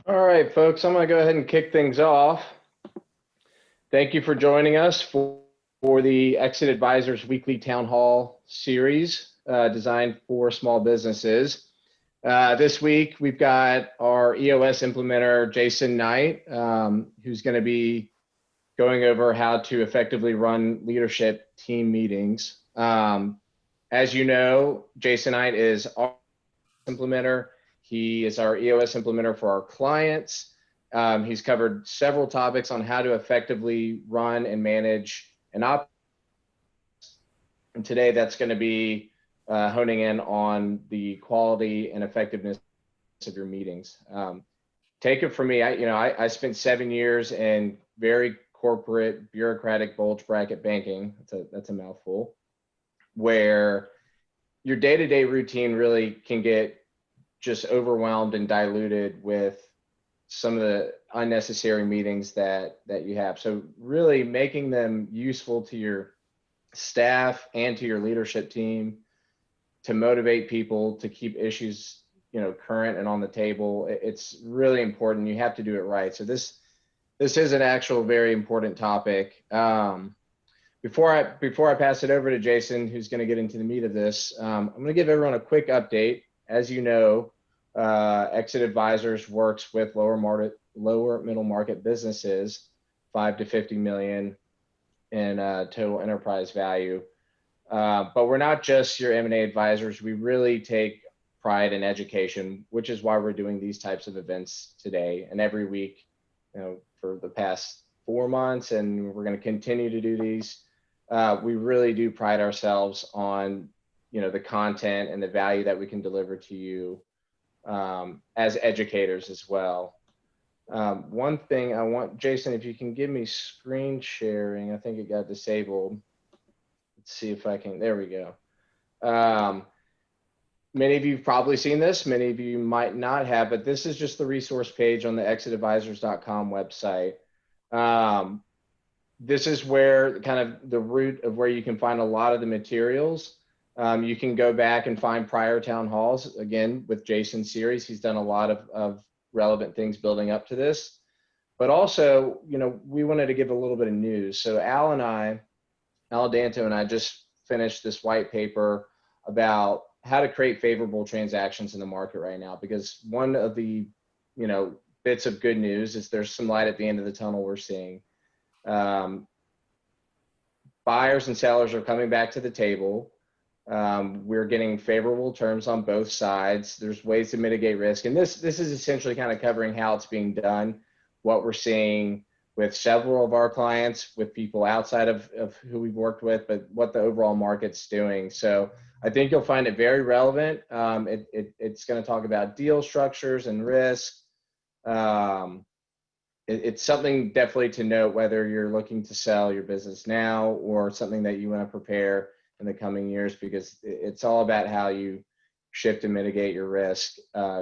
All right, folks, I'm going to go ahead and kick things off. Thank you for joining us for the Exit Advisors Weekly Town Hall series designed for small businesses. This week, we've got our EOS Implementer, Jason Knight, who's going to be going over how to effectively run leadership team meetings. As you know, Jason Knight is our implementer. He is our EOS implementer for our clients. He's covered several topics on how to effectively run and manage an op. And today that's going to be honing in on the quality and effectiveness of your meetings. Take it from me. I spent 7 years in very corporate, bureaucratic, bulge bracket banking. That's a mouthful. Where your day-to-day routine really can get just overwhelmed and diluted with some of the unnecessary meetings that you have. So really making them useful to your staff and to your leadership team to motivate people to keep issues, current and on the table. It's really important. You have to do it right. So this is an actual very important topic. Before I pass it over to Jason, who's going to get into the meat of this, I'm going to give everyone a quick update. As you know, Exit Advisors works with lower middle market businesses, 5 to 50 million in total enterprise value. But we're not just your M&A advisors. We really take pride in education, which is why we're doing these types of events today and every week, for the past 4 months, and we're going to continue to do these. We really do pride ourselves on, the content and the value that we can deliver to you as educators as well. One thing I want, Jason, if you can give me screen sharing, I think it got disabled. Let's see if I can, there we go. Many of you have probably seen this, many of you might not have, but this is just the resource page on the exitadvisors.com website. This is where kind of the root of where you can find a lot of the materials. You can go back and find prior town halls. Again, with Jason's series, he's done a lot of relevant things building up to this. But also, we wanted to give a little bit of news. So Al Danto and I just finished this white paper about how to create favorable transactions in the market right now. Because one of the, bits of good news is there's some light at the end of the tunnel we're seeing. Buyers and sellers are coming back to the table. We're getting favorable terms on both sides. There's ways to mitigate risk. And this is essentially kind of covering how it's being done, what we're seeing with several of our clients, with people outside of who we've worked with, but what the overall market's doing. So I think you'll find it very relevant. It's going to talk about deal structures and risk. It's something definitely to note whether you're looking to sell your business now or something that you want to prepare in the coming years, because it's all about how you shift and mitigate your risk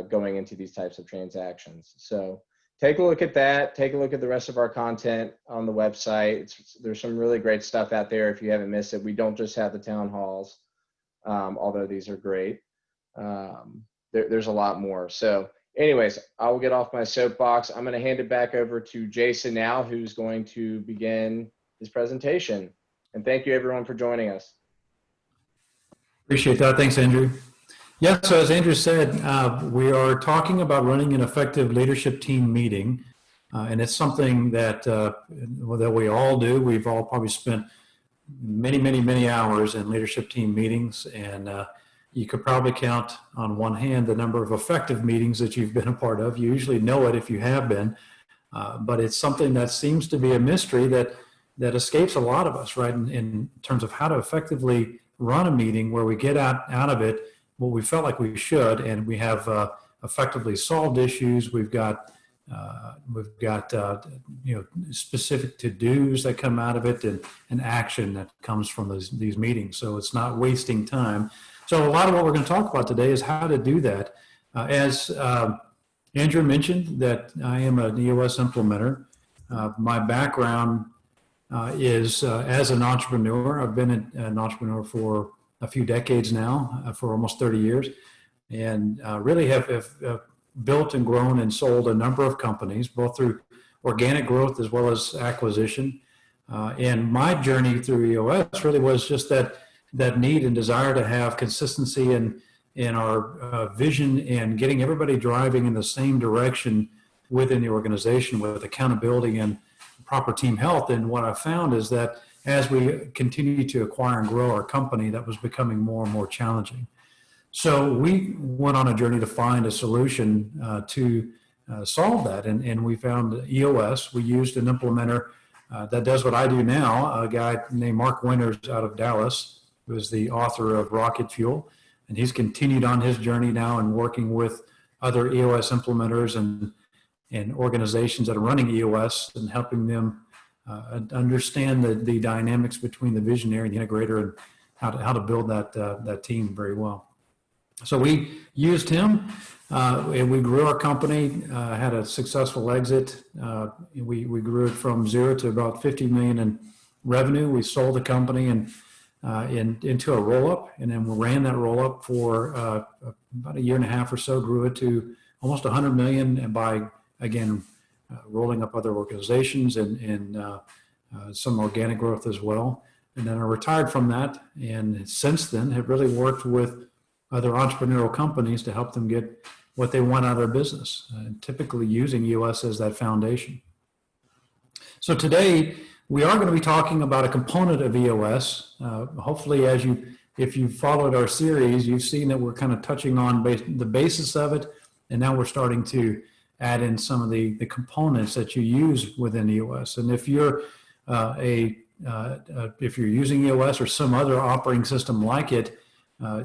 going into these types of transactions. So take a look at that. Take a look at the rest of our content on the website. There's some really great stuff out there if you haven't missed it. We don't just have the town halls, although these are great. There's a lot more. So anyways, I will get off my soapbox. I'm going to hand it back over to Jason now, who's going to begin his presentation. And thank you, everyone, for joining us. Appreciate that. Thanks, Andrew. Yeah, so as Andrew said, we are talking about running an effective leadership team meeting. And it's something that we all do. We've all probably spent many hours in leadership team meetings, and you could probably count on one hand the number of effective meetings that you've been a part of. You usually know it if you have been, but it's something that seems to be a mystery that escapes a lot of us, right? In terms of how to effectively run a meeting where we get out of it what we felt like we should, and we have effectively solved issues. We've got specific to-dos that come out of it, and action that comes from these meetings. So it's not wasting time. So a lot of what we're going to talk about today is how to do that. As Andrew mentioned, that I am an EOS implementer. My background is as an entrepreneur. I've been an entrepreneur for a few decades now, for almost 30 years, and really have built and grown and sold a number of companies, both through organic growth as well as acquisition. And my journey through EOS really was just that need and desire to have consistency in our vision and getting everybody driving in the same direction within the organization with accountability and proper team health. And what I found is that as we continue to acquire and grow our company, that was becoming more and more challenging. So we went on a journey to find a solution to solve that. And we found EOS. We used an implementer that does what I do now, a guy named Mark Winters out of Dallas, who is the author of Rocket Fuel. And he's continued on his journey now and working with other EOS implementers and organizations that are running EOS and helping them understand the dynamics between the visionary and the integrator and how to build that team very well. So we used him and we grew our company, had a successful exit. We grew it from 0 to about 50 million in revenue. We sold the company into a roll-up, and then we ran that roll-up for about a year and a half or so, grew it to almost 100 million, and by, again, rolling up other organizations and some organic growth as well. And then I retired from that, and since then have really worked with other entrepreneurial companies to help them get what they want out of their business, typically using EOS as that foundation. So today, we are going to be talking about a component of EOS. Hopefully, if you've followed our series, you've seen that we're kind of touching on the basis of it, and now we're starting to add in some of the components that you use within EOS. And if you're if you're using EOS or some other operating system like it,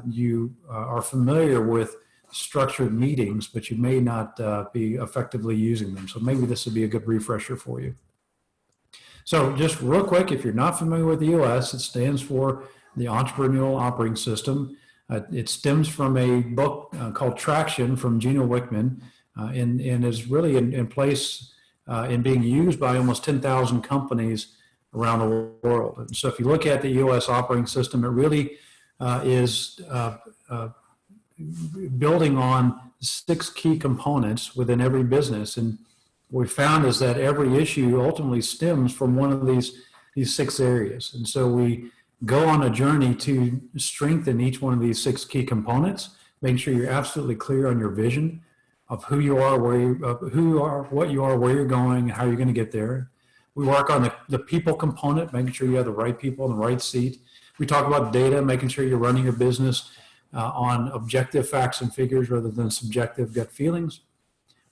you are familiar with structured meetings, but you may not be effectively using them. So maybe this would be a good refresher for you. So just real quick, if you're not familiar with EOS, it stands for the Entrepreneurial Operating System. It stems from a book called Traction from Gino Wickman and is really in place in being used by almost 10,000 companies around the world. And so if you look at the EOS operating system, it really is building on 6 key components within every business. And what we found is that every issue ultimately stems from one of these 6 areas. And so we go on a journey to strengthen each one of these 6 key components, making sure you're absolutely clear on your vision of who you are, what you are, where you're going, how you're going to get there. We work on the people component, making sure you have the right people in the right seat. We talk about data, making sure you're running your business on objective facts and figures rather than subjective gut feelings.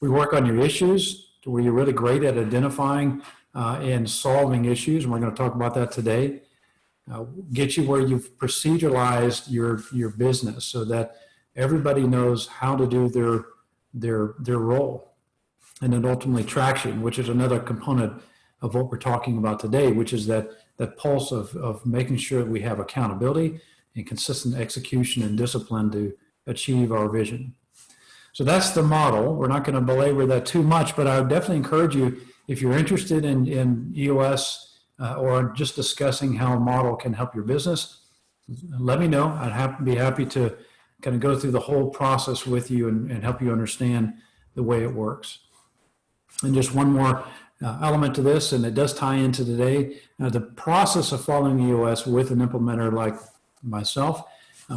We work on your issues, to where you're really great at identifying and solving issues, and we're going to talk about that today. Get you where you've proceduralized your business so that everybody knows how to do their role. And then ultimately traction, which is another component of what we're talking about today, which is that pulse of making sure that we have accountability and consistent execution and discipline to achieve our vision. So that's the model. We're not going to belabor that too much, but I would definitely encourage you, if you're interested in EOS or just discussing how a model can help your business, let me know. I'd be happy to kind of go through the whole process with you and help you understand the way it works. And just one more element to this, and it does tie into today, the process of following EOS with an implementer like myself.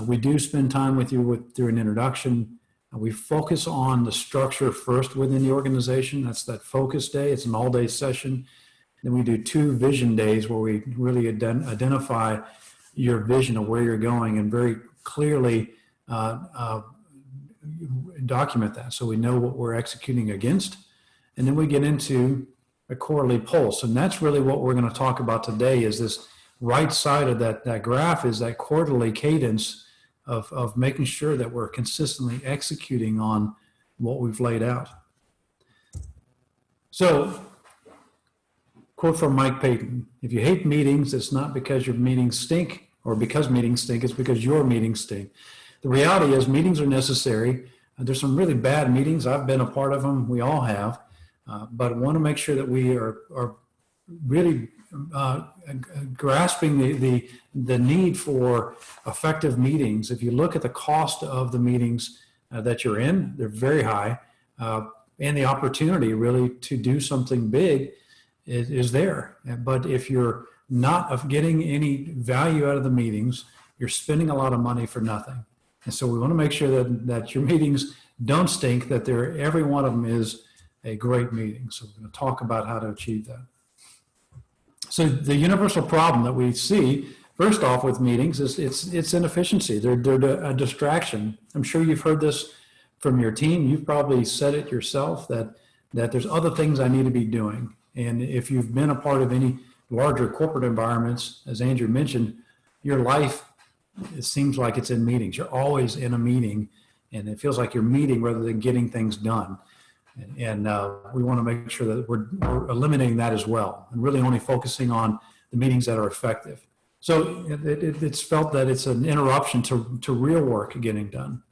We do spend time with you through an introduction. We focus on the structure first within the organization. That's that focus day. It's an all-day session. Then we do 2 vision days where we really identify your vision of where you're going and very clearly document that so we know what we're executing against. And then we get into a quarterly pulse. And that's really what we're going to talk about today, is this right side of that graph is that quarterly cadence of making sure that we're consistently executing on what we've laid out. So, quote from Mike Payton: if you hate meetings, it's not because your meetings stink or because meetings stink, it's because your meetings stink. The reality is meetings are necessary. There's some really bad meetings. I've been a part of them. We all have. But I want to make sure that we are really grasping the need for effective meetings. If you look at the cost of the meetings that you're in, they're very high. and the opportunity really to do something big is there. But if you're not getting any value out of the meetings, you're spending a lot of money for nothing. And so we want to make sure that your meetings don't stink, that every one of them is a great meeting. So we're going to talk about how to achieve that. So the universal problem that we see, first off with meetings, is it's inefficiency. They're a distraction. I'm sure you've heard this from your team. You've probably said it yourself that there's other things I need to be doing. And if you've been a part of any larger corporate environments, as Andrew mentioned, your life, it seems like it's in meetings. You're always in a meeting, and it feels like you're meeting rather than getting things done. And we want to make sure that we're eliminating that as well, and really only focusing on the meetings that are effective. So it's felt that it's an interruption to real work getting done.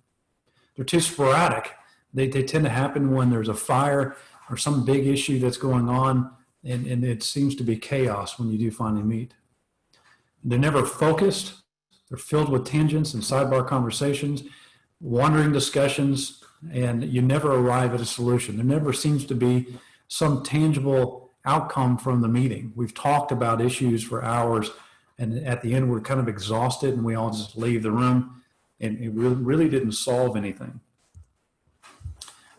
They're too sporadic. They tend to happen when there's a fire or some big issue that's going on, and it seems to be chaos when you do finally meet. They're never focused. They're filled with tangents and sidebar conversations, wandering discussions, and you never arrive at a solution. There never seems to be some tangible outcome from the meeting. We've talked about issues for hours, and at the end we're kind of exhausted and we all just leave the room, and it really didn't solve anything.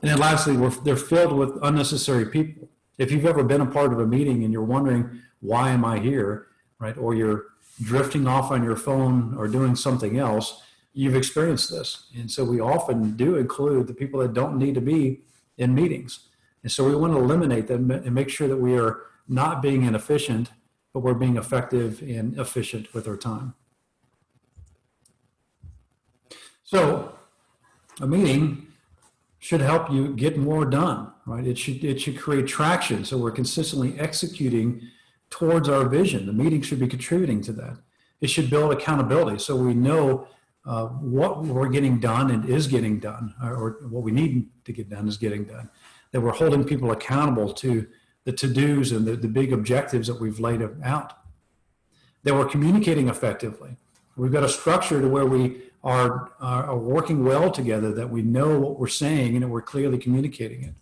And then lastly, they're filled with unnecessary people. If you've ever been a part of a meeting and you're wondering, why am I here, right? Or you're drifting off on your phone or doing something else, you've experienced this. And so we often do include the people that don't need to be in meetings. And so we want to eliminate them and make sure that we are not being inefficient, but we're being effective and efficient with our time. So a meeting should help you get more done, right? It should create traction, so we're consistently executing towards our vision. The meeting should be contributing to that. It should build accountability, so we know what we're getting done and is getting done, or what we need to get done is getting done. That we're holding people accountable to the to-dos and the big objectives that we've laid out. That we're communicating effectively. We've got a structure to where we are working well together, that we know what we're saying and that we're clearly communicating it.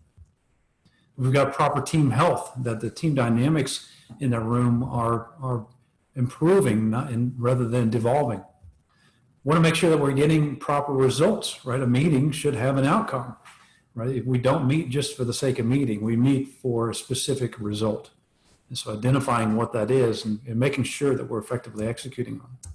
We've got proper team health, that the team dynamics in the room are improving rather than devolving. We want to make sure that we're getting proper results, right? A meeting should have an outcome, right? We don't meet just for the sake of meeting. We meet for a specific result. And so identifying what that is and making sure that we're effectively executing on it.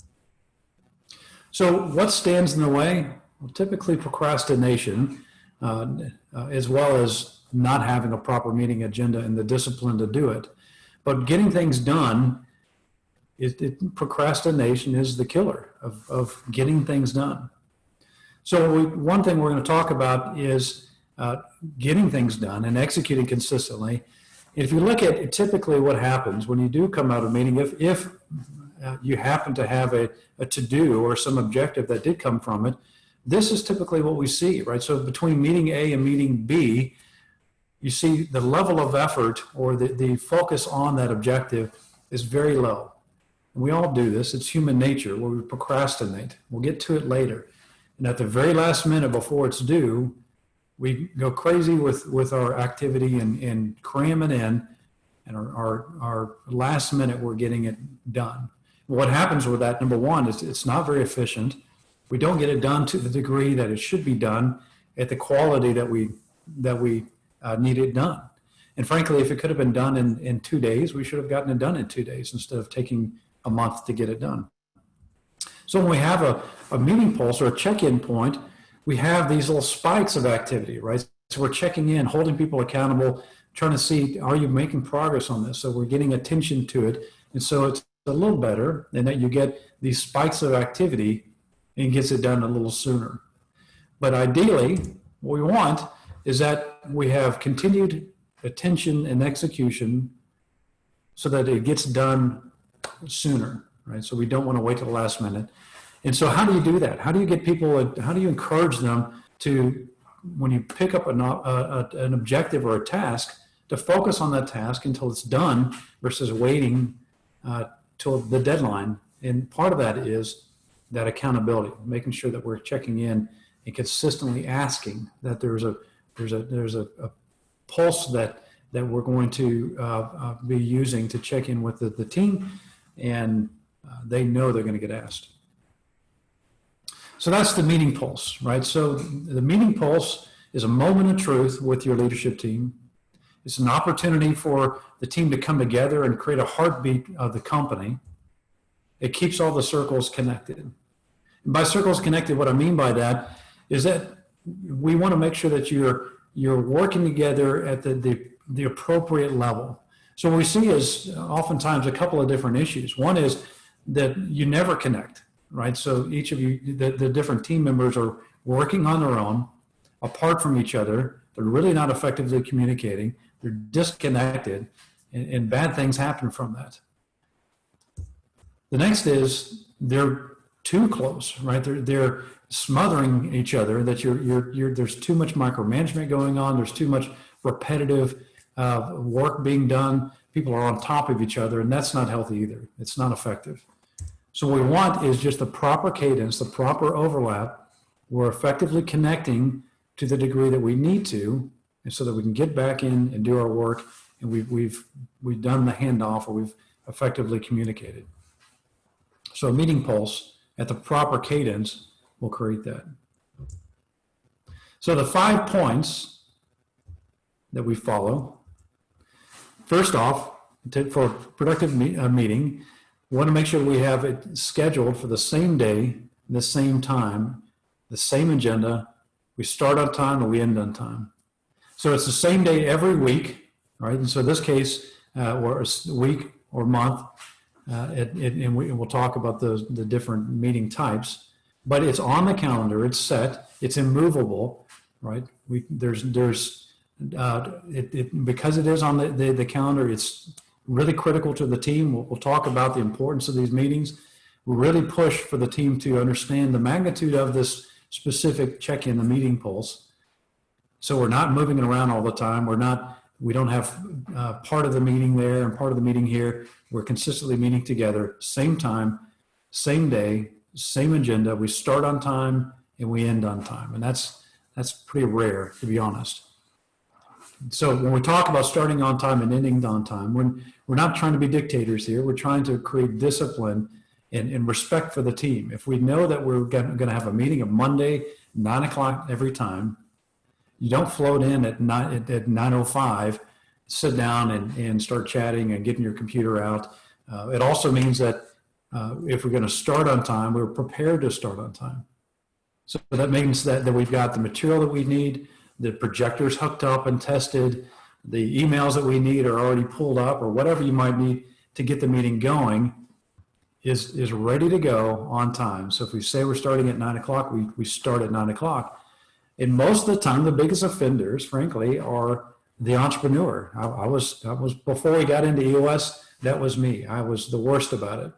So what stands in the way? Well, typically procrastination, as well as not having a proper meeting agenda and the discipline to do it. But getting things done, procrastination is the killer of getting things done. So one thing we're going to talk about is getting things done and executing consistently. If you look at typically what happens when you do come out of a meeting, if you happen to have a to-do or some objective that did come from it, this is typically what we see, right? So between meeting A and meeting B, you see the level of effort or the focus on that objective is very low. And we all do this. It's human nature where we procrastinate. We'll get to it later. And at the very last minute before it's due, we go crazy with our activity and cram it in. And our last minute, we're getting it done. What happens with that, number one, is it's not very efficient. We don't get it done to the degree that it should be done at the quality that we need it done. And frankly, if it could have been done in 2 days, we should have gotten it done in 2 days instead of taking a month to get it done. So when we have a meeting pulse or a check-in point, we have these little spikes of activity, right? So we're checking in, holding people accountable, trying to see, are you making progress on this? So we're getting attention to it. And so it's a little better in that you get these spikes of activity and gets it done a little sooner. But ideally, what we want is that we have continued attention and execution so that it gets done sooner, right? So we don't want to wait till the last minute. And so how do you do that? How do you get people, how do you encourage them to, when you pick up an objective or a task, to focus on that task until it's done versus waiting till the deadline? And part of that is that accountability, making sure that we're checking in and consistently asking that there's there's a pulse that we're going to be using to check in with the team, and they know they're going to get asked. So that's the meeting pulse, right? So the meeting pulse is a moment of truth with your leadership team. It's an opportunity for the team to come together and create a heartbeat of the company. It keeps all the circles connected. And by circles connected, what I mean by that is that we want to make sure that you're working together at the appropriate level. So what we see is oftentimes a couple of different issues. One is that you never connect, right? So each of you, the different team members are working on their own, apart from each other. They're really not effectively communicating. They're disconnected, and bad things happen from that. The next is they're too close, right? They're smothering each other, that there's too much micromanagement going on. There's too much repetitive work being done. People are on top of each other, and that's not healthy either. It's not effective. So what we want is just the proper cadence, the proper overlap. We're effectively connecting to the degree that we need to, and so that we can get back in and do our work, and we've done the handoff, or we've effectively communicated. So a meeting pulse at the proper cadence will create that. So the 5 points that we follow. First off, for productive meeting, we want to make sure we have it scheduled for the same day, the same time, the same agenda. We start on time and we end on time. So it's the same day every week, right? And so in this case, or a week or month, and we'll talk about the different meeting types, but it's on the calendar, it's set, it's immovable, right? Because it is on the calendar, it's really critical to the team. We'll talk about the importance of these meetings. We really push for the team to understand the magnitude of this specific check-in, the meeting pulse. So we're not moving it around all the time. We don't have part of the meeting there and part of the meeting here. We're consistently meeting together, same time, same day, same agenda. We start on time and we end on time. And that's pretty rare, to be honest. So when we talk about starting on time and ending on time, we're not trying to be dictators here. We're trying to create discipline and respect for the team. If we know that we're going to have a meeting of Monday, 9 o'clock every time, you don't float in at 9:05, sit down and start chatting and getting your computer out. It also means that if we're going to start on time, we're prepared to start on time. So that means that we've got the material that we need, the projectors hooked up and tested, the emails that we need are already pulled up, or whatever you might need to get the meeting going is ready to go on time. So if we say we're starting at 9 o'clock, we start at 9 o'clock. And most of the time, the biggest offenders, frankly, are the entrepreneur. I was before we got into EOS, that was me. I was the worst about it.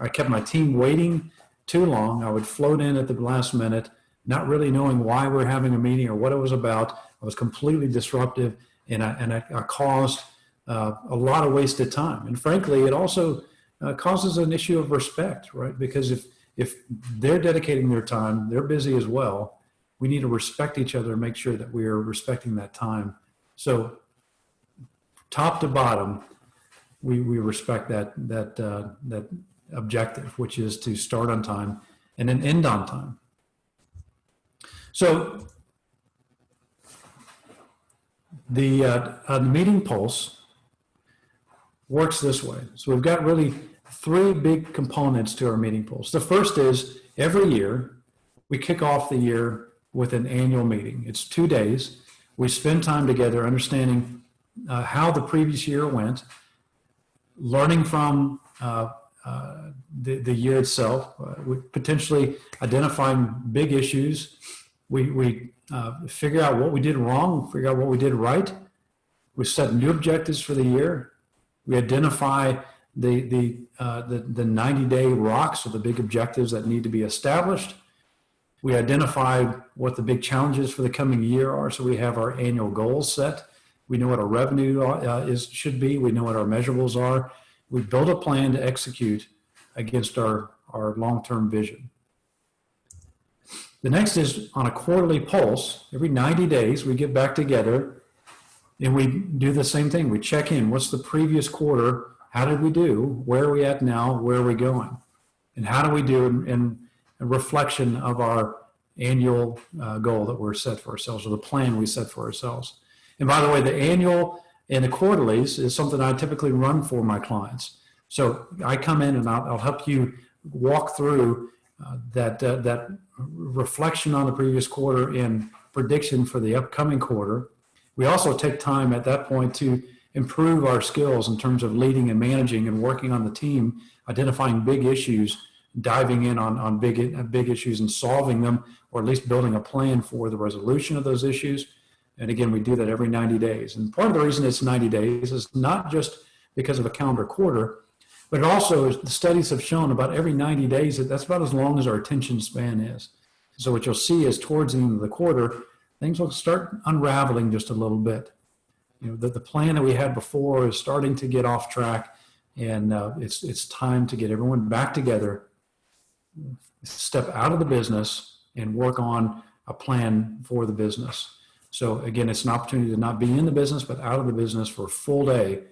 I kept my team waiting too long. I would float in at the last minute, not really knowing why we're having a meeting or what it was about. I was completely disruptive, and I caused a lot of wasted time. And frankly, it also causes an issue of respect, right? Because if they're dedicating their time, they're busy as well. We need to respect each other and make sure that we are respecting that time. So top to bottom, we respect that objective, which is to start on time and then end on time. So the meeting pulse works this way. So we've got really 3 big components to our meeting pulse. The first is every year we kick off the year with an annual meeting. It's 2 days. We spend time together understanding how the previous year went, learning from the year itself, potentially identifying big issues. We figure out what we did wrong, figure out what we did right. We set new objectives for the year. We identify the 90-day rocks, or the big objectives that need to be established. We identify what the big challenges for the coming year are, so we have our annual goals set. We know what our revenue should be. We know what our measurables are. We build a plan to execute against our long-term vision. The next is on a quarterly pulse. Every 90 days, we get back together and we do the same thing. We check in. What's the previous quarter? How did we do? Where are we at now? Where are we going? And how do we do in a reflection of our annual goal that we're set for ourselves, or the plan we set for ourselves. And by the way, the annual and the quarterlies is something I typically run for my clients. So I come in and I'll help you walk through that reflection on the previous quarter and prediction for the upcoming quarter. We also take time at that point to improve our skills in terms of leading and managing and working on the team, identifying big issues, diving in on big issues and solving them, or at least building a plan for the resolution of those issues. And again, we do that every 90 days. And part of the reason it's 90 days is not just because of a calendar quarter, but it also, the studies have shown about every 90 days, that's about as long as our attention span is. So what you'll see is towards the end of the quarter, things will start unraveling just a little bit. You know, the plan that we had before is starting to get off track, and it's time to get everyone back together, step out of the business and work on a plan for the business. So again, it's an opportunity to not be in the business, but out of the business for a full day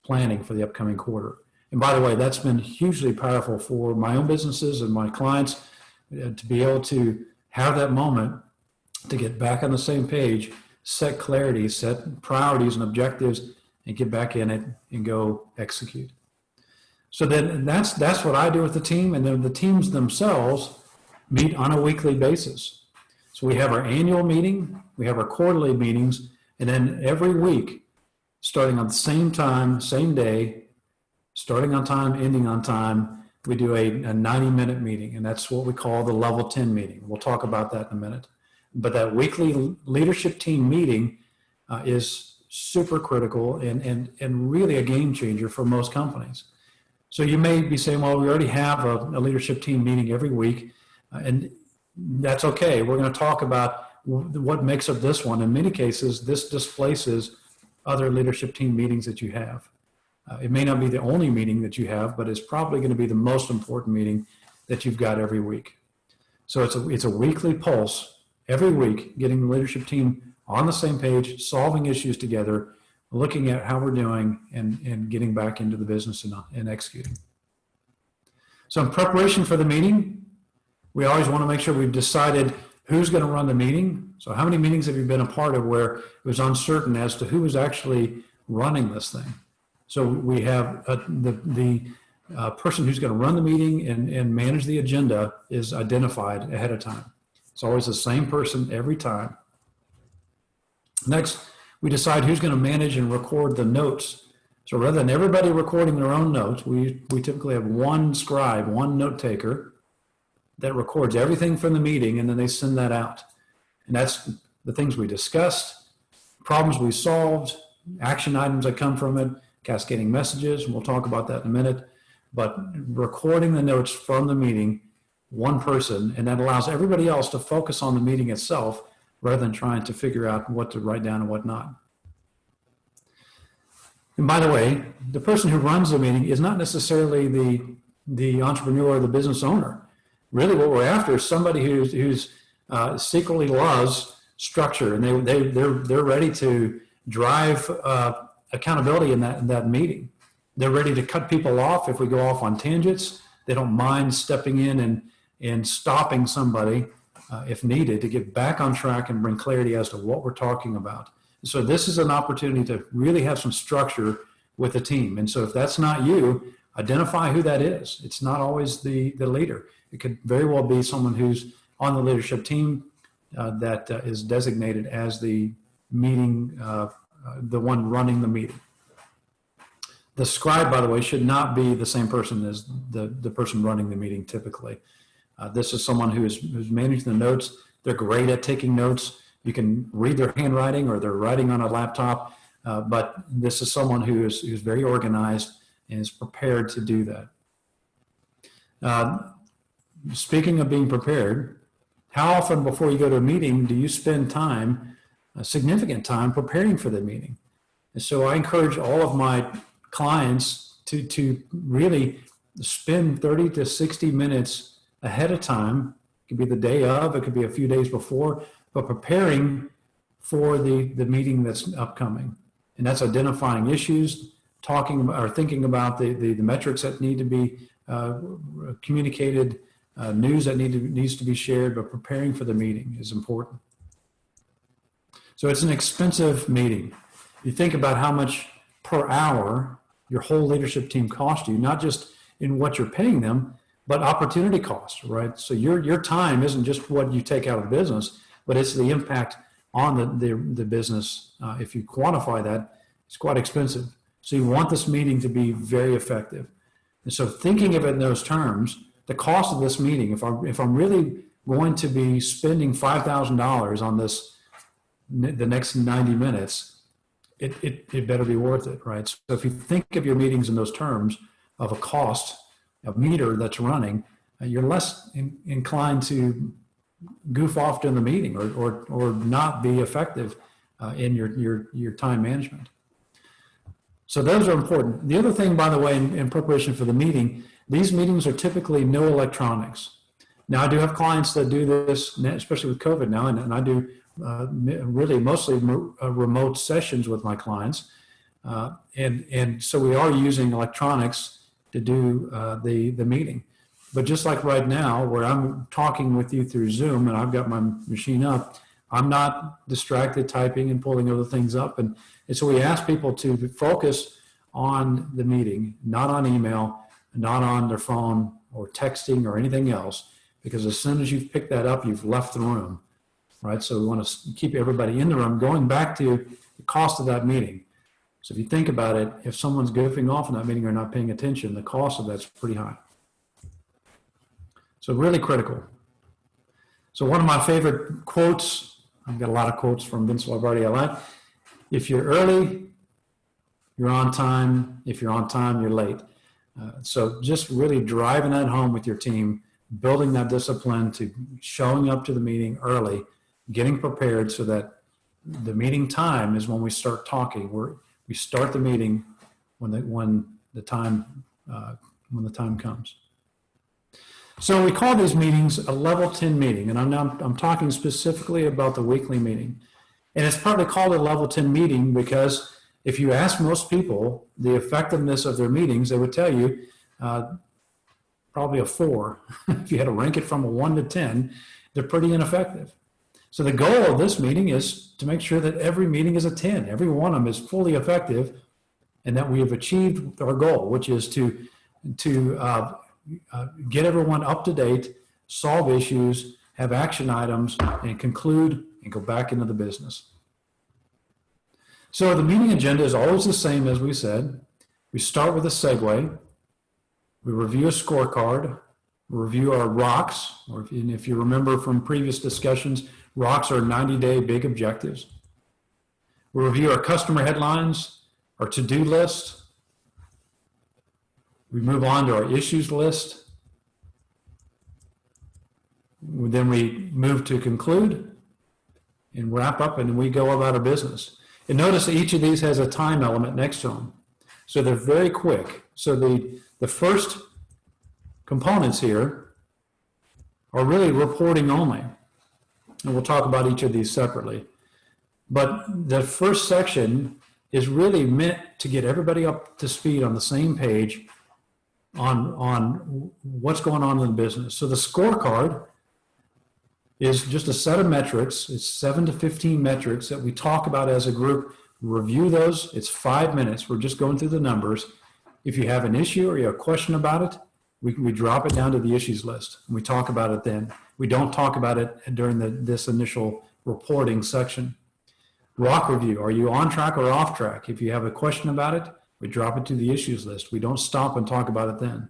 planning for the upcoming quarter. And by the way, that's been hugely powerful for my own businesses and my clients to be able to have that moment to get back on the same page, set clarity, set priorities and objectives, and get back in it and go execute. So then that's what I do with the team. And then the teams themselves meet on a weekly basis. So we have our annual meeting, we have our quarterly meetings, and then every week, starting on the same time, same day, starting on time, ending on time, we do a 90-minute meeting, and that's what we call the level 10 meeting. We'll talk about that in a minute. But that weekly leadership team meeting is super critical and really a game changer for most companies. So you may be saying, well, we already have a leadership team meeting every week, and that's okay. We're going to talk about what makes up this one. In many cases, this displaces other leadership team meetings that you have. It may not be the only meeting that you have, but it's probably going to be the most important meeting that you've got every week. So it's a weekly pulse every week, getting the leadership team on the same page, solving issues together, looking at how we're doing, and getting back into the business and executing. So in preparation for the meeting, we always want to make sure we've decided who's going to run the meeting. So how many meetings have you been a part of where it was uncertain as to who was actually running this thing? So we have the person who's going to run the meeting and manage the agenda is identified ahead of time. It's always the same person every time. Next, we decide who's going to manage and record the notes. So rather than everybody recording their own notes, we typically have one scribe, one note taker that records everything from the meeting, and then they send that out. And that's the things we discussed, problems we solved, action items that come from it, cascading messages, and we'll talk about that in a minute. But recording the notes from the meeting, one person, and that allows everybody else to focus on the meeting itself rather than trying to figure out what to write down and what not. And by the way, the person who runs the meeting is not necessarily the entrepreneur or the business owner. Really what we're after is somebody who's secretly loves structure, and they're ready to drive accountability in that meeting. They're ready to cut people off if we go off on tangents. They don't mind stepping in and stopping somebody if needed to get back on track and bring clarity as to what we're talking about. So this is an opportunity to really have some structure with the team. And so if that's not you, identify who that is. It's not always the leader. It could very well be someone who's on the leadership team that is designated as the meeting, the one running the meeting. The scribe, by the way, should not be the same person as the person running the meeting typically. This is someone who's managing the notes. They're great at taking notes. You can read their handwriting or they're writing on a laptop, but this is someone who's very organized and is prepared to do that. Speaking of being prepared, how often before you go to a meeting do you spend time, significant time, preparing for the meeting? And so I encourage all of my clients to really spend 30 to 60 minutes ahead of time could be the day of, it could be a few days before, but preparing for the meeting that's upcoming. And that's identifying issues, talking about, or thinking about the metrics that need to be communicated, news that needs to be shared, but preparing for the meeting is important. So it's an expensive meeting. You think about how much per hour your whole leadership team costs you, not just in what you're paying them, but opportunity costs, right? So your time isn't just what you take out of the business, but it's the impact on the business. If you quantify that, it's quite expensive. So you want this meeting to be very effective. And so thinking of it in those terms, the cost of this meeting, if I'm really going to be spending $5,000 on this, the next 90 minutes, it better be worth it, right? So if you think of your meetings in those terms of a cost, a meter that's running, you're less inclined to goof off during the meeting or not be effective in your time management. So those are important. The other thing, by the way, in preparation for the meeting, these meetings are typically no electronics. Now, I do have clients that do this, especially with COVID now, and I do really mostly remote sessions with my clients. And so we are using electronics to do the meeting. But just like right now, where I'm talking with you through Zoom and I've got my machine up, I'm not distracted typing and pulling other things up. And so we ask people to focus on the meeting, not on email, not on their phone or texting or anything else, because as soon as you've picked that up, you've left the room, right? So we want to keep everybody in the room. Going back to the cost of that meeting. So if you think about it, if someone's goofing off in that meeting or not paying attention, the cost of that's pretty high. So really critical. So one of my favorite quotes, I've got a lot of quotes from Vince Lombardi a lot. If you're early, you're on time. If you're on time, you're late. So just really driving that home with your team, building that discipline to showing up to the meeting early, getting prepared so that the meeting time is when we start talking. We start the meeting when the time comes. So we call these meetings a level 10 meeting, and I'm talking specifically about the weekly meeting. And it's partly called a level 10 meeting because if you ask most people the effectiveness of their meetings, they would tell you probably a 4. If you had to rank it from a 1 to 10, they're pretty ineffective. So the goal of this meeting is to make sure that every meeting is a 10. Every one of them is fully effective and that we have achieved our goal, which is to get everyone up to date, solve issues, have action items, and conclude and go back into the business. So the meeting agenda is always the same as we said. We start with a segue. We review a scorecard. We review our rocks, or if you remember from previous discussions, rocks are 90-day big objectives. We review our customer headlines, our to-do list. We move on to our issues list. Then we move to conclude and wrap up, and we go about our business. And notice that each of these has a time element next to them. So they're very quick. So the first components here are really reporting only. And we'll talk about each of these separately. But the first section is really meant to get everybody up to speed on the same page on what's going on in the business. So the scorecard is just a set of metrics. It's 7 to 15 metrics that we talk about as a group. Review those. It's 5 minutes. We're just going through the numbers. If you have an issue or you have a question about it, we drop it down to the issues list. And we talk about it then. We don't talk about it during this initial reporting section. Rock review. Are you on track or off track? If you have a question about it, we drop it to the issues list. We don't stop and talk about it then.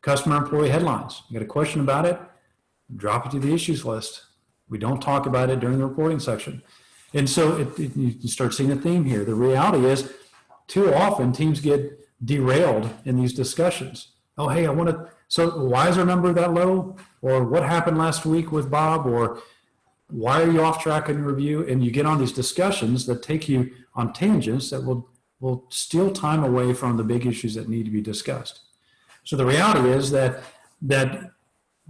Customer employee headlines. You got a question about it? Drop it to the issues list. We don't talk about it during the reporting section. And so you start seeing a theme here. The reality is too often teams get derailed in these discussions. Oh, hey, so why is our number that low? Or what happened last week with Bob? Or why are you off track in review? And you get on these discussions that take you on tangents that will steal time away from the big issues that need to be discussed. So the reality is that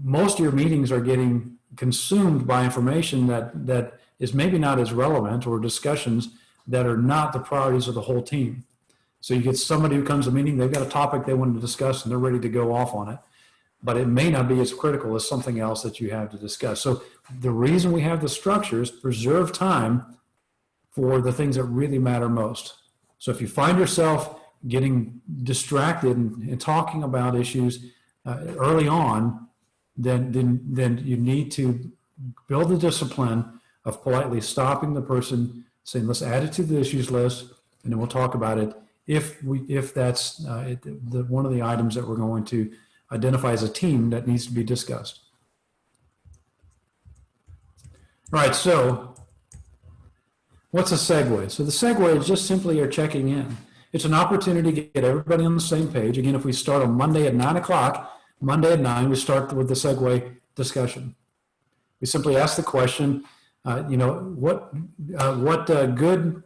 most of your meetings are getting consumed by information that is maybe not as relevant, or discussions that are not the priorities of the whole team. So you get somebody who comes to a meeting, they've got a topic they want to discuss and they're ready to go off on it, but it may not be as critical as something else that you have to discuss. So the reason we have the structure is preserve time for the things that really matter most. So if you find yourself getting distracted and talking about issues early on, then you need to build the discipline of politely stopping the person, saying, let's add it to the issues list, and then we'll talk about it if that's one of the items that we're going to identify as a team that needs to be discussed. All right, so what's a segue? So the segue is just simply your checking in. It's an opportunity to get everybody on the same page. Again, if we start on Monday at 9 o'clock, Monday at 9, we start with the segue discussion. We simply ask the question, what good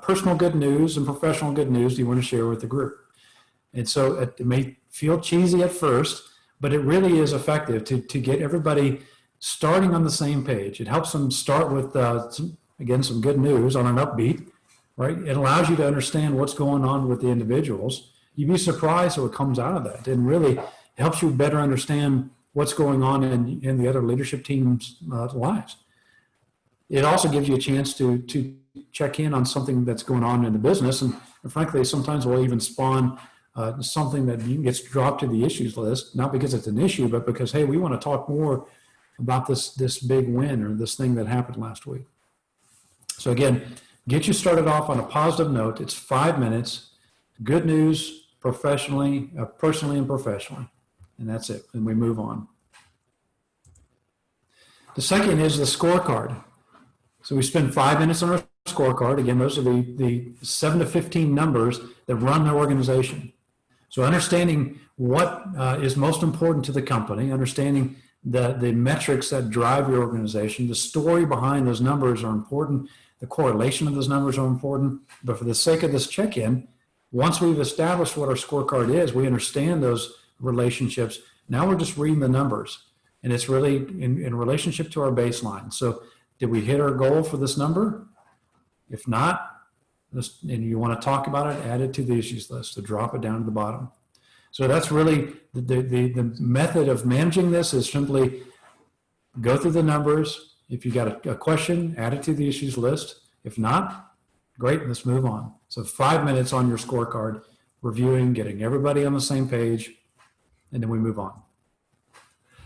personal good news and professional good news do you want to share with the group? And so it may feel cheesy at first, but it really is effective to get everybody starting on the same page. It helps them start with, some good news on an upbeat, right? It allows you to understand what's going on with the individuals. You'd be surprised what comes out of that, and really helps you better understand what's going on in the other leadership team's lives. It also gives you a chance to check in on something that's going on in the business, and frankly, sometimes will even spawn something that gets dropped to the issues list, not because it's an issue, but because, hey, we want to talk more about this big win or this thing that happened last week. So again, get you started off on a positive note. It's 5 minutes, good news, personally and professionally, and that's it. And we move on. The second is the scorecard. So we spend 5 minutes on our scorecard. Again, those are the 7 to 15 numbers that run the organization. So understanding what is most important to the company, understanding the metrics that drive your organization, the story behind those numbers are important, the correlation of those numbers are important. But for the sake of this check-in, once we've established what our scorecard is, we understand those relationships. Now we're just reading the numbers, and it's really in relationship to our baseline. So did we hit our goal for this number? If not, and you want to talk about it, add it to the issues list to drop it down to the bottom. So that's really the method of managing this is simply go through the numbers. If you got a question, add it to the issues list. If not, great, let's move on. So 5 minutes on your scorecard, reviewing, getting everybody on the same page, and then we move on.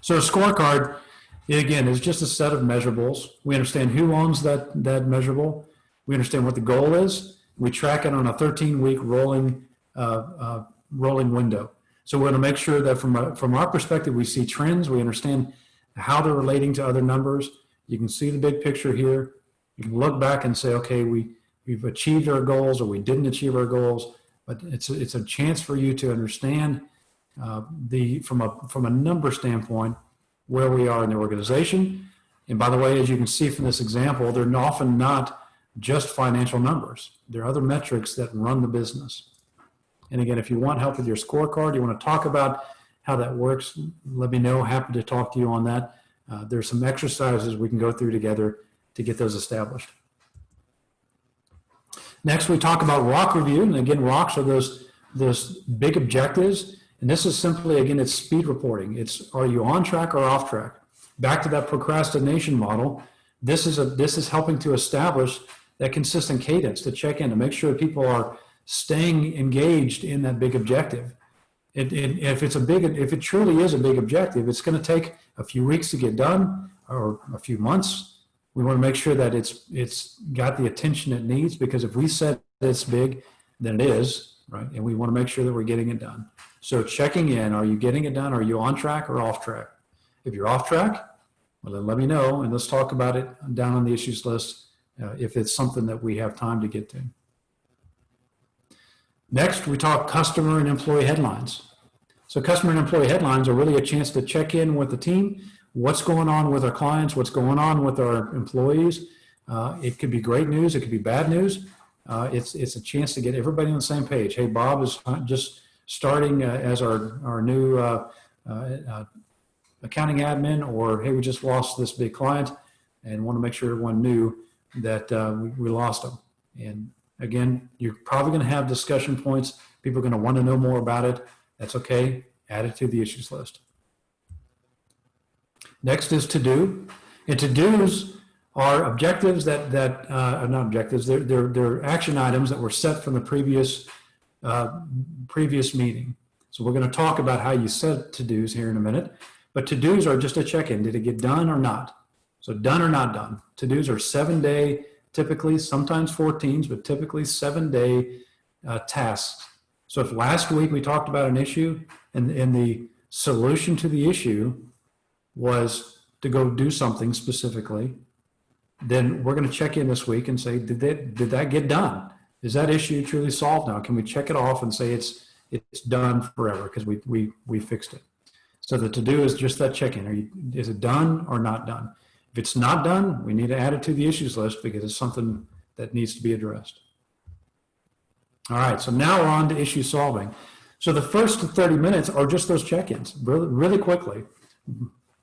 So a scorecard, again, is just a set of measurables. We understand who owns that measurable. We understand what the goal is. We track it on a 13-week rolling window. So we're going to make sure that from our perspective, we see trends. We understand how they're relating to other numbers. You can see the big picture here. You can look back and say, okay, we've achieved our goals or we didn't achieve our goals. But it's a chance for you to understand from a number standpoint where we are in the organization. And by the way, as you can see from this example, they're often not just financial numbers. There are other metrics that run the business. And again, if you want help with your scorecard, you want to talk about how that works, let me know. Happy to talk to you on that. There's some exercises we can go through together to get those established. Next, we talk about ROC review. And again, ROCs are those big objectives. And this is simply, again, it's speed reporting. It's, are you on track or off track? Back to that procrastination model. This is helping to establish that consistent cadence to check in, to make sure people are staying engaged in that big objective. If it truly is a big objective, it's going to take a few weeks to get done or a few months. We want to make sure that it's got the attention it needs, because if we said it's big, then it is, right? And we want to make sure that we're getting it done. So checking in, are you getting it done? Are you on track or off track? If you're off track, well, then let me know, and let's talk about it down on the issues list if it's something that we have time to get to. Next, we talk customer and employee headlines. So customer and employee headlines are really a chance to check in with the team, what's going on with our clients, what's going on with our employees. It could be great news, it could be bad news. It's a chance to get everybody on the same page. Hey, Bob is just starting as our new accounting admin, or hey, we just lost this big client and want to make sure everyone knew that we lost them. And again, you're probably going to have discussion points. People are going to want to know more about it. That's okay. Add it to the issues list. Next is to do. And to do's are objectives that are not objectives. They're action items that were set from the previous meeting. So we're going to talk about how you set to do's here in a minute. But to do's are just a check-in. Did it get done or not? So done or not done. To do's are 7-day, typically, sometimes 14s, but typically 7-day tasks. So if last week we talked about an issue and the solution to the issue was to go do something specifically, then we're going to check in this week and say, did that get done? Is that issue truly solved now? Can we check it off and say it's done forever because we fixed it? So the to-do is just that check-in. Is it done or not done? If it's not done, we need to add it to the issues list because it's something that needs to be addressed. All right, so now we're on to issue solving. So the first 30 minutes are just those check-ins, really quickly,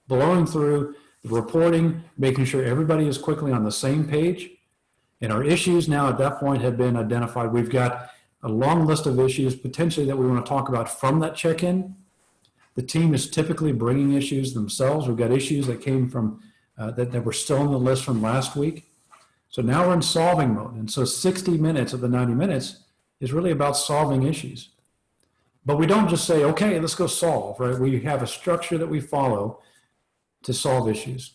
blowing through the reporting, making sure everybody is quickly on the same page. And our issues now at that point have been identified. We've got a long list of issues potentially that we want to talk about from that check-in. The team is typically bringing issues themselves. We've got issues that came from, that were still on the list from last week. So now we're in solving mode. And so 60 minutes of the 90 minutes is really about solving issues. But we don't just say, okay, let's go solve, right? We have a structure that we follow to solve issues.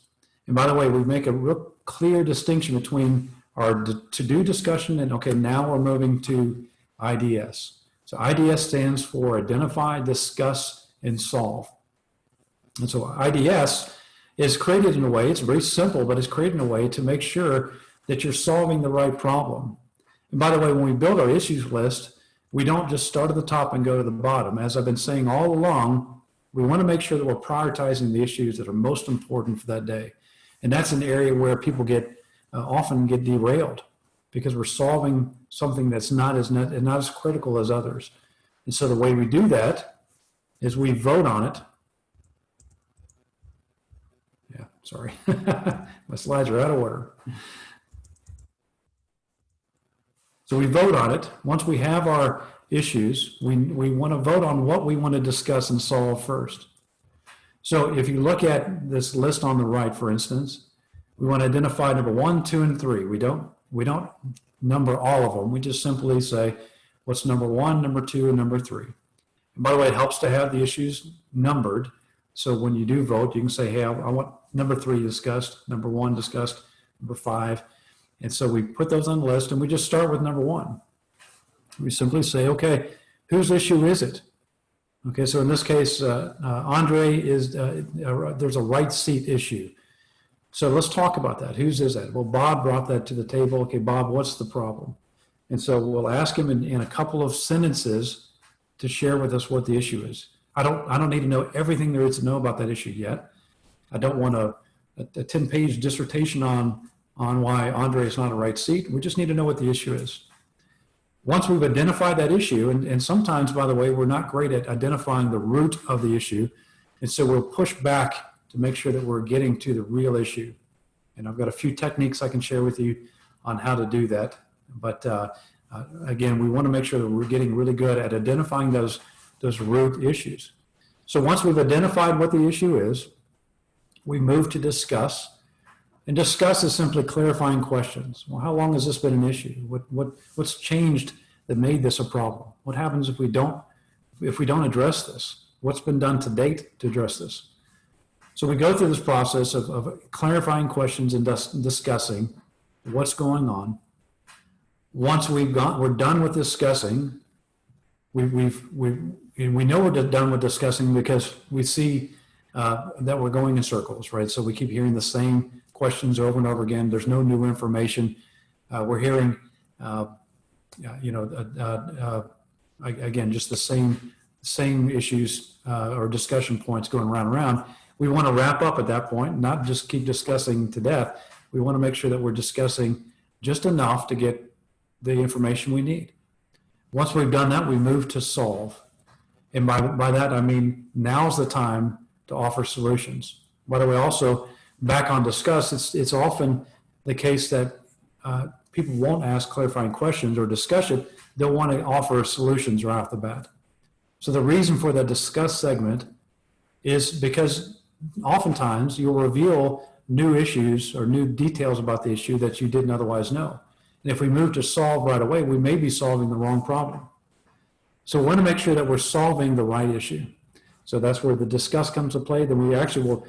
And by the way, we make a real clear distinction between our to-do discussion and, okay, now we're moving to IDS. So IDS stands for identify, discuss, and solve. And so IDS is created in a way, it's very simple, but it's created in a way to make sure that you're solving the right problem. And by the way, when we build our issues list, we don't just start at the top and go to the bottom. As I've been saying all along, we want to make sure that we're prioritizing the issues that are most important for that day. And that's an area where people often get derailed because we're solving something that's not as critical as others. And so the way we do that is we vote on it. Yeah, sorry. My slides are out of order. So we vote on it. Once we have our issues, we want to vote on what we want to discuss and solve first. So if you look at this list on the right, for instance, we want to identify number 1, 2, and 3. We don't number all of them. We just simply say what's number 1, number 2, and number 3. And by the way, it helps to have the issues numbered. So when you do vote, you can say, hey, I want number 3 discussed, number 1 discussed, number 5. And so we put those on the list and we just start with number 1. We simply say, okay, whose issue is it? Okay, so in this case, Andre there's a right seat issue. So let's talk about that. Whose is that? Well, Bob brought that to the table. Okay, Bob, what's the problem? And so we'll ask him in a couple of sentences to share with us what the issue is. I don't need to know everything there is to know about that issue yet. I don't want a 10-page dissertation on why Andre is not a right seat. We just need to know what the issue is. Once we've identified that issue, and sometimes, by the way, we're not great at identifying the root of the issue, and so we'll push back to make sure that we're getting to the real issue. And I've got a few techniques I can share with you on how to do that. But again, we want to make sure that we're getting really good at identifying those root issues. So once we've identified what the issue is, we move to discuss. And discuss is simply clarifying questions. Well, how long has this been an issue? What's changed that made this a problem? What happens if we don't address this? What's been done to date to address this? So we go through this process of clarifying questions and discussing what's going on. Once we're done with discussing, we know we're done with discussing because we see that we're going in circles, right? So we keep hearing the same questions over and over again. There's no new information. We're hearing, again, just the same issues or discussion points going round and round. We want to wrap up at that point, not just keep discussing to death. We want to make sure that we're discussing just enough to get the information we need. Once we've done that, we move to solve. And by that, I mean, now's the time to offer solutions. By the way, also back on discuss, it's often the case that people won't ask clarifying questions or discuss it. They'll want to offer solutions right off the bat. So the reason for the discuss segment is because oftentimes you'll reveal new issues or new details about the issue that you didn't otherwise know. And if we move to solve right away, we may be solving the wrong problem. So we want to make sure that we're solving the right issue. So that's where the discuss comes to play. Then we actually will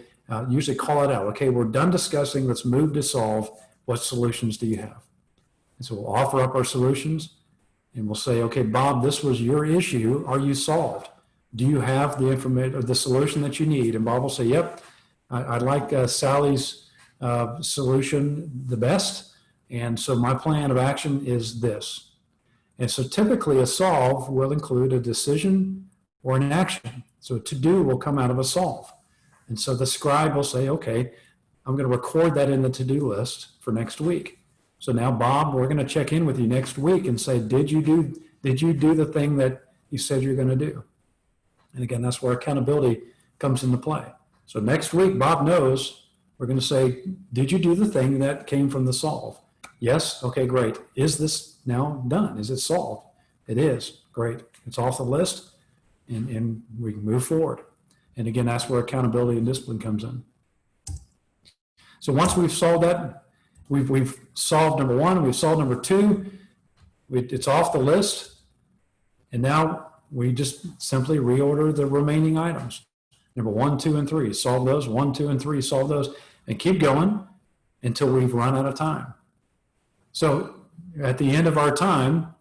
usually call it out. Okay, we're done discussing. Let's move to solve. What solutions do you have? And so we'll offer up our solutions and we'll say, okay, Bob, this was your issue. Are you solved? Do you have the information or the solution that you need? And Bob will say, yep, I like Sally's solution the best. And so my plan of action is this. And so typically a solve will include a decision or an action. So a to-do will come out of a solve. And so the scribe will say, okay, I'm going to record that in the to-do list for next week. So now, Bob, we're going to check in with you next week and say, did you do the thing that you said you're going to do? And again, that's where accountability comes into play. So next week, Bob knows we're going to say, did you do the thing that came from the solve? Yes. Okay, great. Is this now done? Is it solved? It is. Great. It's off the list and we can move forward. And again, that's where accountability and discipline comes in. So once we've solved that, we've solved number one, we've solved number two, it's off the list. And now we just simply reorder the remaining items. Number 1, 2, and 3, solve those. 1, 2, and 3, solve those, and keep going until we've run out of time. So at the end of our time,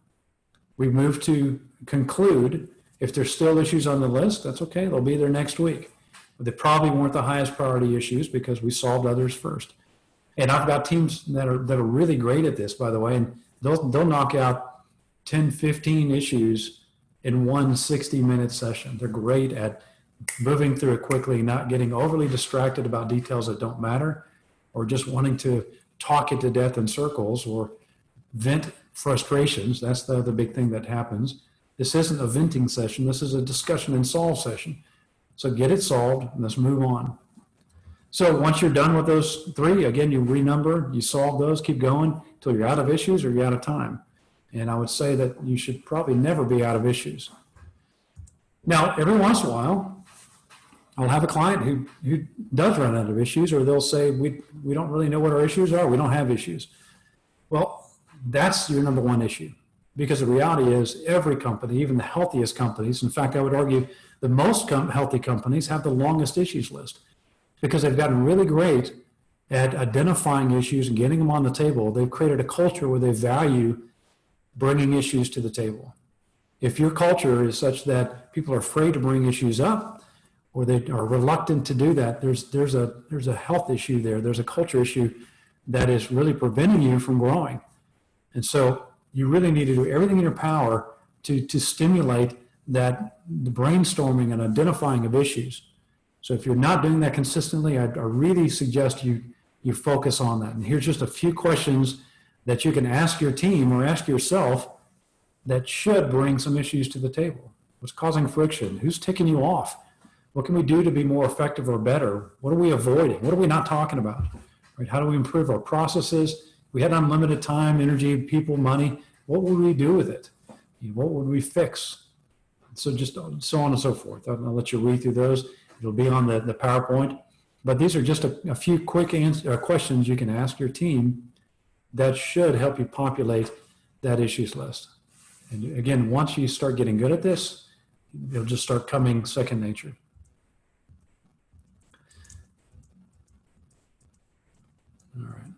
we move to conclude. If there's still issues on the list, that's okay. They'll be there next week. But they probably weren't the highest priority issues because we solved others first. And I've got teams that are really great at this, by the way, and they'll knock out 10, 15 issues in one 60-minute session. They're great at moving through it quickly, not getting overly distracted about details that don't matter, or just wanting to talk it to death in circles or vent frustrations. That's the other big thing that happens. This isn't a venting session. This is a discussion and solve session. So get it solved and let's move on. So once you're done with those three, again, you renumber, you solve those, keep going until you're out of issues or you're out of time. And I would say that you should probably never be out of issues. Now, every once in a while, I'll have a client who does run out of issues, or they'll say, we don't really know what our issues are. We don't have issues. Well, that's your number one issue. Because the reality is every company, even the healthiest companies, in fact, I would argue the most healthy companies have the longest issues list because they've gotten really great at identifying issues and getting them on the table. They've created a culture where they value bringing issues to the table. If your culture is such that people are afraid to bring issues up or they are reluctant to do that, there's a health issue there. There's a culture issue that is really preventing you from growing. And so you really need to do everything in your power to stimulate that the brainstorming and identifying of issues. So if you're not doing that consistently, I really suggest you focus on that. And here's just a few questions that you can ask your team or ask yourself that should bring some issues to the table. What's causing friction? Who's ticking you off? What can we do to be more effective or better? What are we avoiding? What are we not talking about? Right? How do we improve our processes? We had unlimited time, energy, people, money. What would we do with it? What would we fix? So just so on and so forth. I'll let you read through those. It'll be on the PowerPoint. But these are just a few quick questions you can ask your team that should help you populate that issues list. And again, once you start getting good at this, it'll just start coming second nature. All right.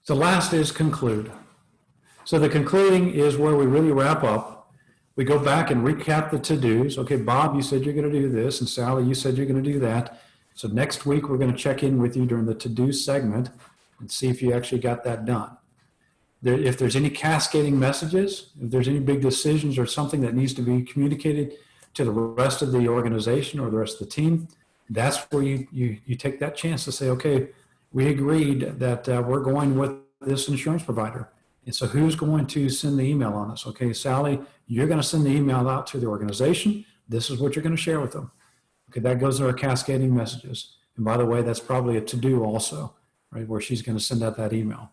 So last is conclude. So the concluding is where we really wrap up. We go back and recap the to-dos. Okay, Bob, you said you're going to do this, and Sally, you said you're going to do that. So next week, we're going to check in with you during the to-do segment and see if you actually got that done. If there's any cascading messages, if there's any big decisions or something that needs to be communicated to the rest of the organization or the rest of the team, that's where you take that chance to say, okay, we agreed that we're going with this insurance provider. And so who's going to send the email on us? Okay, Sally, you're going to send the email out to the organization. This is what you're going to share with them. Okay, that goes to our cascading messages. And by the way, that's probably a to-do also, right, where she's going to send out that email.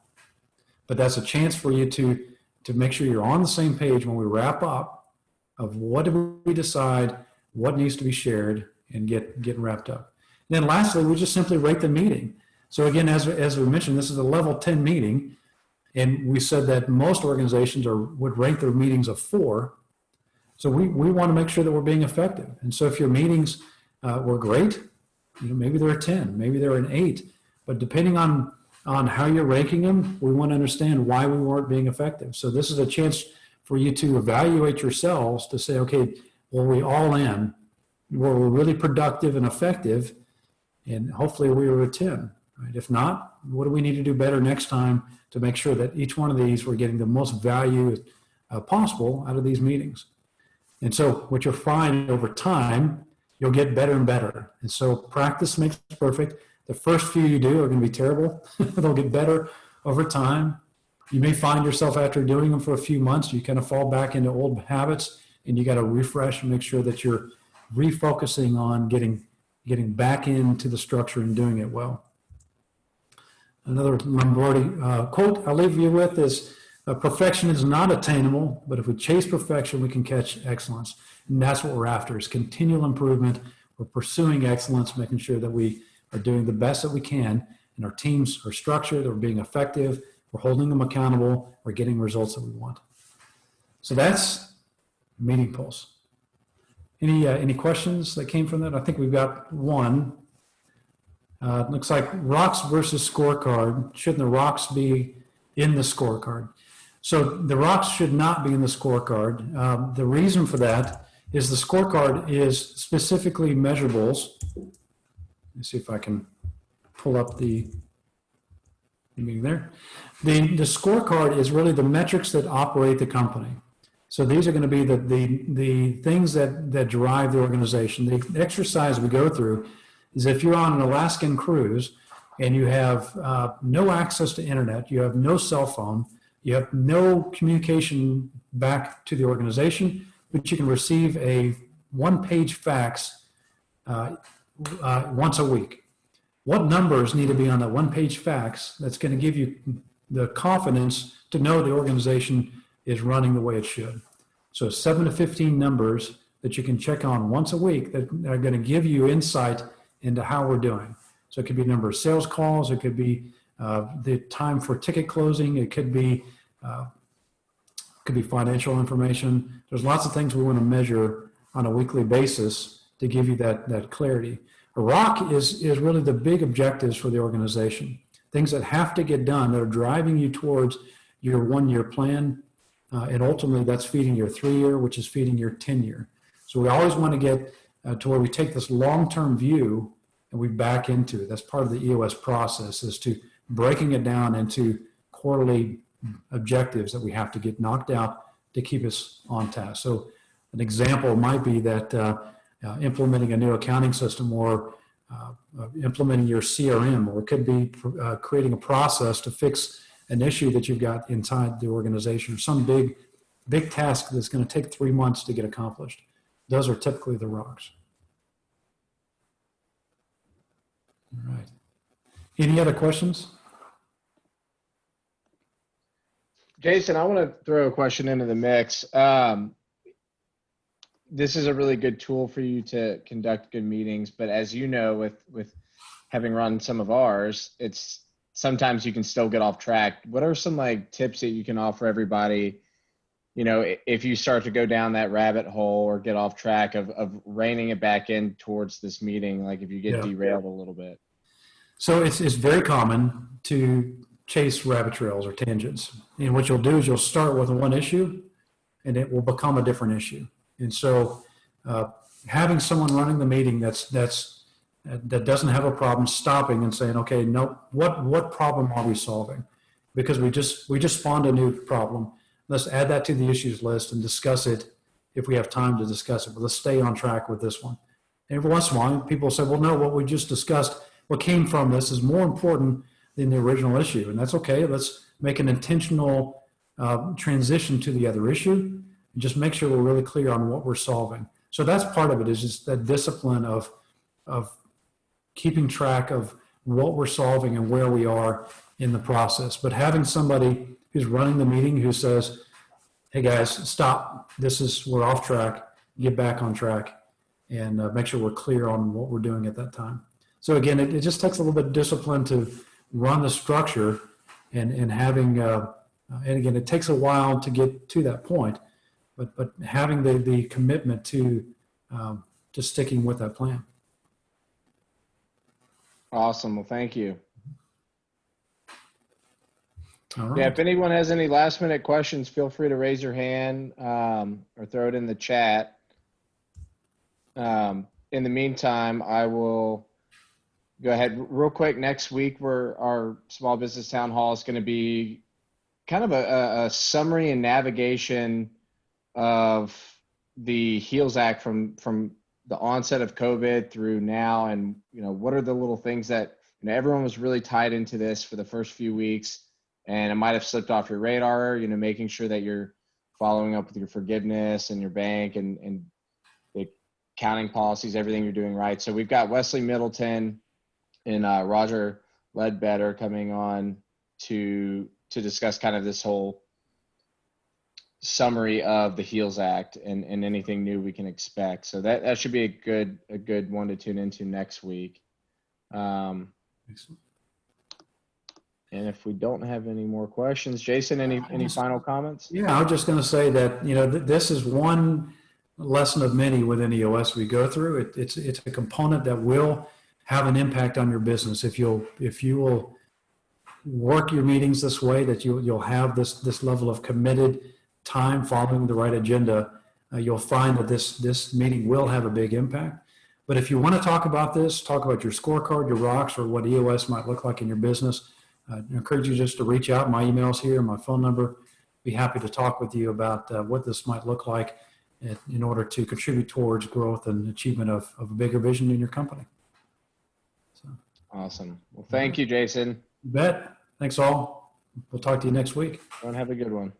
But that's a chance for you to make sure you're on the same page when we wrap up of what do we decide, what needs to be shared, and get wrapped up. And then lastly, we just simply rate the meeting. So again, as we mentioned, this is a level 10 meeting, and we said that most organizations would rank their meetings a 4. So we want to make sure that we're being effective. And so if your meetings were great, maybe they're a 10, maybe they're an 8, but depending on how you're ranking them, we want to understand why we weren't being effective. So this is a chance for you to evaluate yourselves to say, okay, were we all in? Were we really productive and effective? And hopefully we were a 10. Right? If not, what do we need to do better next time to make sure that each one of these we're getting the most value possible out of these meetings? And so what you'll find over time, you'll get better and better. And so practice makes perfect. The first few you do are going to be terrible. They'll get better over time. You may find yourself after doing them for a few months, you kind of fall back into old habits, and you got to refresh and make sure that you're refocusing on getting back into the structure and doing it well. Another Lombardi quote I'll leave you with is, perfection is not attainable, but if we chase perfection, we can catch excellence. And that's what we're after, is continual improvement. We're pursuing excellence, making sure that we are doing the best that we can, and our teams are structured, they're being effective, we're holding them accountable, we're getting results that we want. So that's Meeting Pulse. Any questions that came from that? I think we've got one. Looks like rocks versus scorecard. Shouldn't the rocks be in the scorecard? So the rocks should not be in the scorecard. The reason for that is the scorecard is specifically measurables. Let me see if I can pull up the meeting there. The scorecard is really the metrics that operate the company. So these are going to be the things that drive the organization. The exercise we go through is if you're on an Alaskan cruise and you have no access to internet, you have no cell phone, you have no communication back to the organization, but you can receive a one-page fax once a week. What numbers need to be on that one-page fax that's going to give you the confidence to know the organization is running the way it should? So 7 to 15 numbers that you can check on once a week that are going to give you insight into how we're doing. So it could be the number of sales calls, it could be the time for ticket closing, it could be financial information. There's lots of things we want to measure on a weekly basis to give you that clarity. A rock is really the big objectives for the organization. Things that have to get done that are driving you towards your 1-year plan, and ultimately that's feeding your 3-year, which is feeding your 10-year. So we always want to get to where we take this long-term view and we back into it. That's part of the EOS process, is to breaking it down into quarterly objectives that we have to get knocked out to keep us on task. So an example might be that implementing a new accounting system, or implementing your CRM, or it could be creating a process to fix an issue that you've got inside the organization, or some big task that's going to take 3 months to get accomplished. Those are typically the rocks. All right. Any other questions? Jason, I want to throw a question into the mix. This is a really good tool for you to conduct good meetings, but as you know, with having run some of ours, it's sometimes you can still get off track. What are some tips that you can offer everybody, if you start to go down that rabbit hole or get off track of reining it back in towards this meeting, if you get derailed a little bit? So it's very common to chase rabbit trails or tangents. And what you'll do is you'll start with one issue and it will become a different issue. And so having someone running the meeting that doesn't have a problem stopping and saying, okay, no, what problem are we solving? Because we just spawned a new problem. Let's add that to the issues list and discuss it if we have time to discuss it. But let's stay on track with this one. And every once in a while, people say, well, no, what we just discussed, what came from this is more important than the original issue. And that's okay. Let's make an intentional transition to the other issue and just make sure we're really clear on what we're solving. So that's part of it, is just that discipline of of keeping track of what we're solving and where we are in the process. But having somebody who's running the meeting who says, hey guys, stop, we're off track, get back on track, and make sure we're clear on what we're doing at that time. So again, it just takes a little bit of discipline to run the structure and having, and again, it takes a while to get to that point, but having the commitment to sticking with that plan. Awesome. Well, thank you. All right. Yeah, if anyone has any last minute questions, feel free to raise your hand or throw it in the chat. In the meantime, I will go ahead real quick. Next week, our small business town hall is going to be kind of a summary and navigation of the HEALS Act from the onset of COVID through now, and what are the little things that everyone was really tied into this for the first few weeks, and it might have slipped off your radar. Making sure that you're following up with your forgiveness and your bank and the accounting policies, everything you're doing right. So we've got Wesley Middleton and Roger Ledbetter coming on to discuss kind of this whole summary of the HEALS Act and anything new we can expect. So that should be a good one to tune into next week. And if we don't have any more questions, Jason, any final comments? Yeah, I was just going to say that, this is one lesson of many within EOS we go through. It's a component that will have an impact on your business. If you will work your meetings this way, that you'll have this level of committed time following the right agenda, you'll find that this meeting will have a big impact. But if you want to talk about this, talk about your scorecard, your rocks, or what EOS might look like in your business, I encourage you just to reach out. My email's here, my phone number. Be happy to talk with you about what this might look like in order to contribute towards growth and achievement of a bigger vision in your company. So, awesome. Well, thank you, Jason. You bet. Thanks all. We'll talk to you next week. Everyone have a good one.